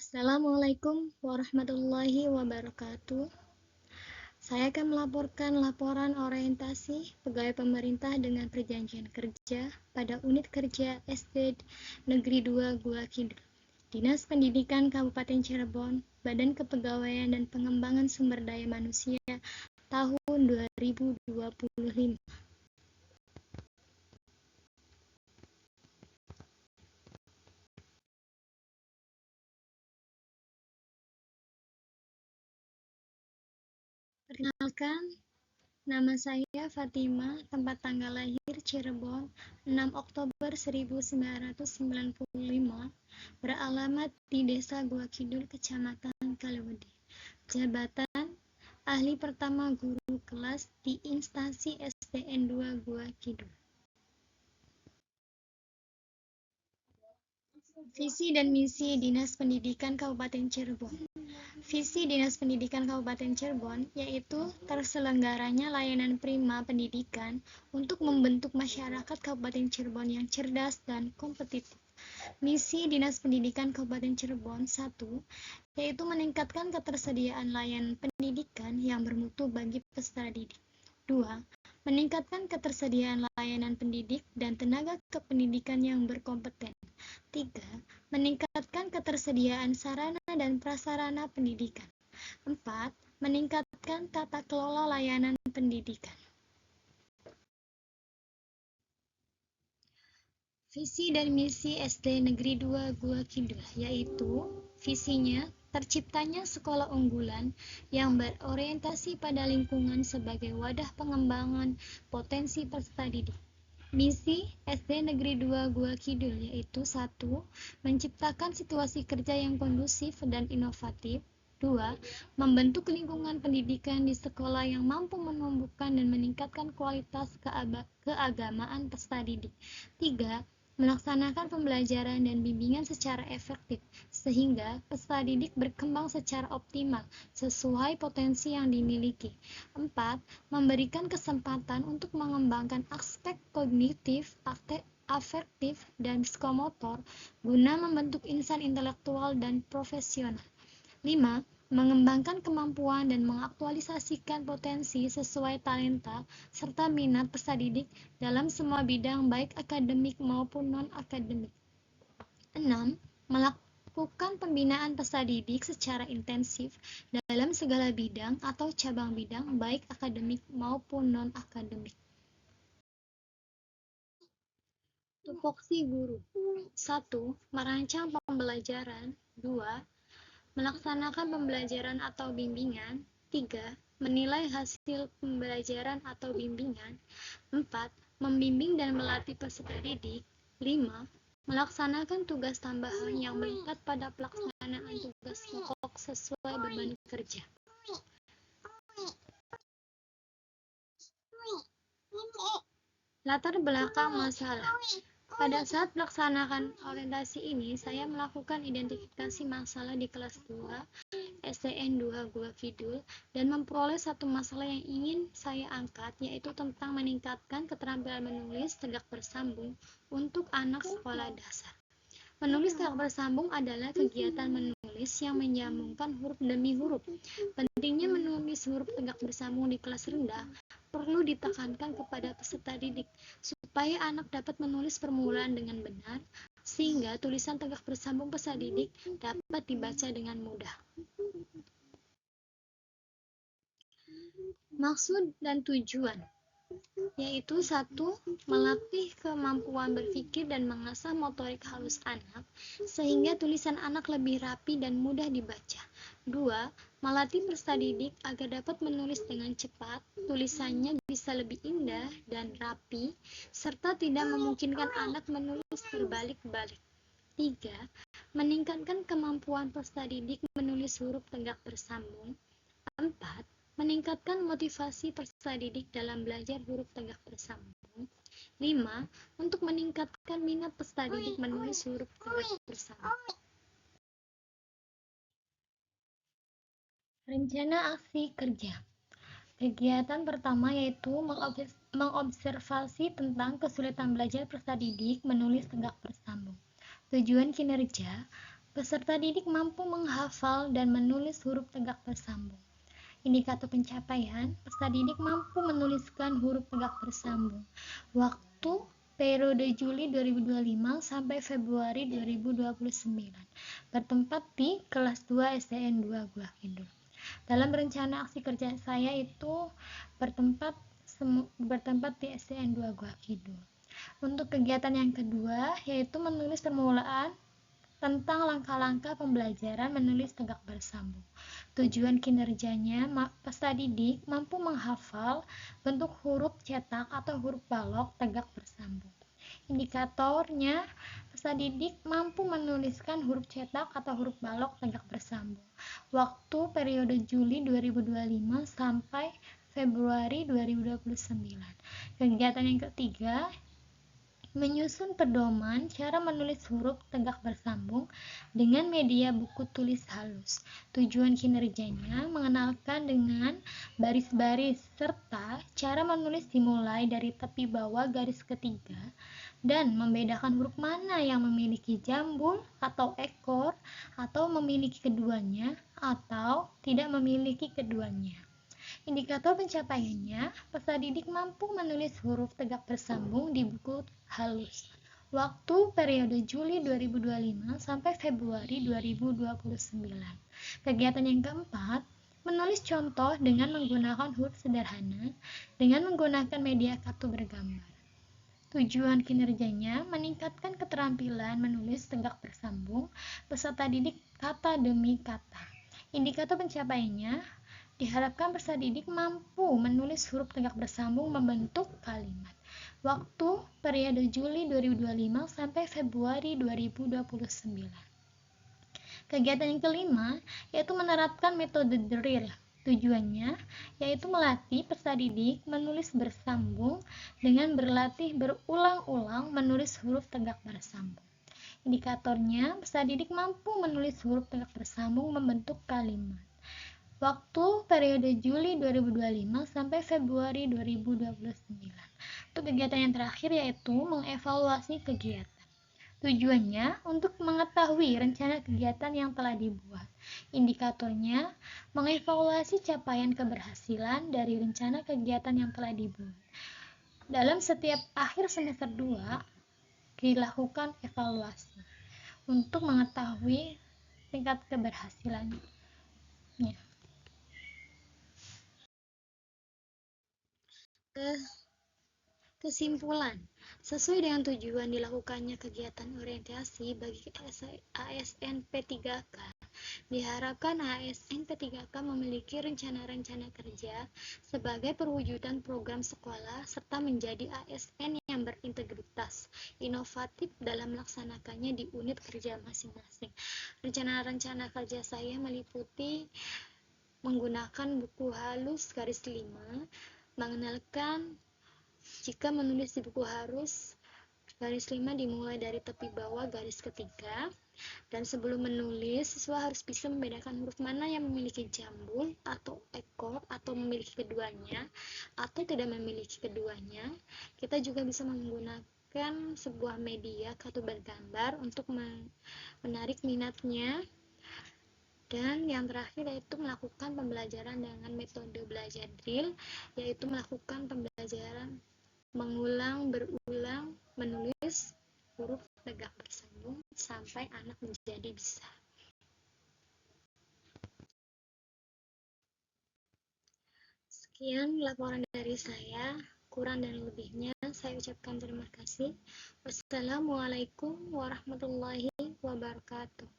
Assalamualaikum warahmatullahi wabarakatuh. Saya akan melaporkan laporan orientasi pegawai pemerintah dengan perjanjian kerja pada unit kerja SD Negeri 2 Gua Kidul, Dinas Pendidikan Kabupaten Cirebon, Badan Kepegawaian dan Pengembangan Sumber Daya Manusia tahun 2025. Perkenalkan, nama saya Fatima, tempat tanggal lahir Cirebon, 6 Oktober 1995, beralamat di Desa Gua Kidul, Kecamatan Kaliwedi. Jabatan Ahli Pertama Guru Kelas di Instansi SDN 2 Gua Kidul. Visi dan misi Dinas Pendidikan Kabupaten Cirebon. Visi Dinas Pendidikan Kabupaten Cirebon yaitu terselenggaranya layanan prima pendidikan untuk membentuk masyarakat Kabupaten Cirebon yang cerdas dan kompetitif. Misi Dinas Pendidikan Kabupaten Cirebon 1, yaitu meningkatkan ketersediaan layanan pendidikan yang bermutu bagi peserta didik. 2. Meningkatkan ketersediaan layanan pendidik dan tenaga kependidikan yang berkompeten. 3. Meningkatkan ketersediaan sarana dan prasarana pendidikan. 4. Meningkatkan tata kelola layanan pendidikan. Visi dan misi SD Negeri 2 Gua Kidul yaitu visinya terciptanya sekolah unggulan yang berorientasi pada lingkungan sebagai wadah pengembangan potensi peserta didik. Misi SD Negeri 2 Gua Kidul yaitu 1. Menciptakan situasi kerja yang kondusif dan inovatif. 2. Membentuk lingkungan pendidikan di sekolah yang mampu menumbuhkan dan meningkatkan kualitas keagamaan peserta didik. 3. Melaksanakan pembelajaran dan bimbingan secara efektif, sehingga peserta didik berkembang secara optimal sesuai potensi yang dimiliki. 4. Memberikan kesempatan untuk mengembangkan aspek kognitif, afektif, dan psikomotor guna membentuk insan intelektual dan profesional. 5. Mengembangkan kemampuan dan mengaktualisasikan potensi sesuai talenta serta minat peserta didik dalam semua bidang baik akademik maupun non-akademik. 6. Melakukan pembinaan peserta didik secara intensif dalam segala bidang atau cabang bidang baik akademik maupun non-akademik. Tupoksi guru. 1. Merancang pembelajaran. 2. Melaksanakan pembelajaran atau bimbingan. 3. Menilai hasil pembelajaran atau bimbingan. 4. Membimbing dan melatih peserta didik. 5. Melaksanakan tugas tambahan yang melipat pada pelaksanaan tugas pokok sesuai beban kerja. Latar belakang masalah. Pada saat melaksanakan orientasi ini, saya melakukan identifikasi masalah di kelas 2 SDN 2 Gua Kidul dan memperoleh satu masalah yang ingin saya angkat, yaitu tentang meningkatkan keterampilan menulis tegak bersambung untuk anak sekolah dasar. Menulis tegak bersambung adalah kegiatan menulis yang menyambungkan huruf demi huruf. Pentingnya menulis huruf tegak bersambung di kelas rendah perlu ditekankan kepada peserta didik supaya anak dapat menulis permulaan dengan benar, sehingga tulisan tegak bersambung peserta didik dapat dibaca dengan mudah. Maksud dan tujuan yaitu 1. Melatih kemampuan berpikir dan mengasah motorik halus anak sehingga tulisan anak lebih rapi dan mudah dibaca. 2. Melatih peserta didik agar dapat menulis dengan cepat, tulisannya bisa lebih indah dan rapi, serta tidak memungkinkan anak menulis berbalik-balik. 3. Meningkatkan kemampuan peserta didik menulis huruf tegak bersambung. 4. Meningkatkan motivasi peserta didik dalam belajar huruf tegak bersambung. 5. Untuk meningkatkan minat peserta didik menulis huruf tegak bersambung. Rencana aksi kerja. Kegiatan pertama yaitu mengobservasi tentang kesulitan belajar peserta didik menulis tegak bersambung. Tujuan kinerja, Peserta didik mampu menghafal dan menulis huruf tegak bersambung. Indikator pencapaian, peserta didik mampu menuliskan huruf tegak bersambung. Waktu periode Juli 2025 sampai Februari 2029. Bertempat di kelas 2 SDN 2 Gua Kidul. Dalam rencana aksi kerja saya itu bertempat di SDN 2 Gua Kidul. Untuk kegiatan yang kedua yaitu menulis permulaan tentang langkah-langkah pembelajaran menulis tegak bersambung. Tujuan kinerjanya, peserta didik mampu menghafal bentuk huruf cetak atau huruf balok tegak bersambung. Indikatornya, peserta didik mampu menuliskan huruf cetak atau huruf balok tegak bersambung. Waktu periode Juli 2025 sampai Februari 2029. Kegiatan yang ketiga, menyusun pedoman cara menulis huruf tegak bersambung dengan media buku tulis halus. Tujuan kinerjanya mengenalkan dengan baris-baris serta cara menulis dimulai dari tepi bawah garis ketiga dan membedakan huruf mana yang memiliki jambul atau ekor atau memiliki keduanya atau tidak memiliki keduanya. Indikator pencapaiannya, peserta didik mampu menulis huruf tegak bersambung di buku halus. Waktu periode Juli 2025 sampai Februari 2029. Kegiatan yang keempat, menulis contoh dengan menggunakan huruf sederhana dengan menggunakan media kartu bergambar. Tujuan kinerjanya meningkatkan keterampilan menulis tegak bersambung peserta didik kata demi kata. Indikator pencapaiannya, diharapkan peserta didik mampu menulis huruf tegak bersambung membentuk kalimat. Waktu periode Juli 2025 sampai Februari 2029. Kegiatan yang kelima yaitu menerapkan metode drill. Tujuannya yaitu melatih peserta didik menulis bersambung dengan berlatih berulang-ulang menulis huruf tegak bersambung. Indikatornya, peserta didik mampu menulis huruf tegak bersambung membentuk kalimat. Waktu periode Juli 2025 sampai Februari 2029. Untuk kegiatan yang terakhir yaitu mengevaluasi kegiatan. Tujuannya untuk mengetahui rencana kegiatan yang telah dibuat. Indikatornya mengevaluasi capaian keberhasilan dari rencana kegiatan yang telah dibuat. Dalam setiap akhir semester 2 dilakukan evaluasi untuk mengetahui tingkat keberhasilannya. Kesimpulan, sesuai dengan tujuan dilakukannya kegiatan orientasi bagi ASN P3K, diharapkan ASN P3K memiliki rencana-rencana kerja sebagai perwujudan program sekolah serta menjadi ASN yang berintegritas, inovatif dalam melaksanakannya di unit kerja masing-masing. Rencana-rencana kerja saya meliputi menggunakan buku halus garis 5, mengenalkan jika menulis di buku harus garis 5 dimulai dari tepi bawah garis ketiga, dan sebelum menulis siswa harus bisa membedakan huruf mana yang memiliki jambul atau ekor atau memiliki keduanya atau tidak memiliki keduanya. Kita juga bisa menggunakan sebuah media kartu bergambar untuk menarik minatnya. Dan yang terakhir yaitu melakukan pembelajaran dengan metode belajar drill, yaitu melakukan pembelajaran mengulang berulang menulis huruf tegak bersambung sampai anak menjadi bisa. Sekian laporan dari saya, kurang dan lebihnya saya ucapkan terima kasih. Wassalamualaikum warahmatullahi wabarakatuh.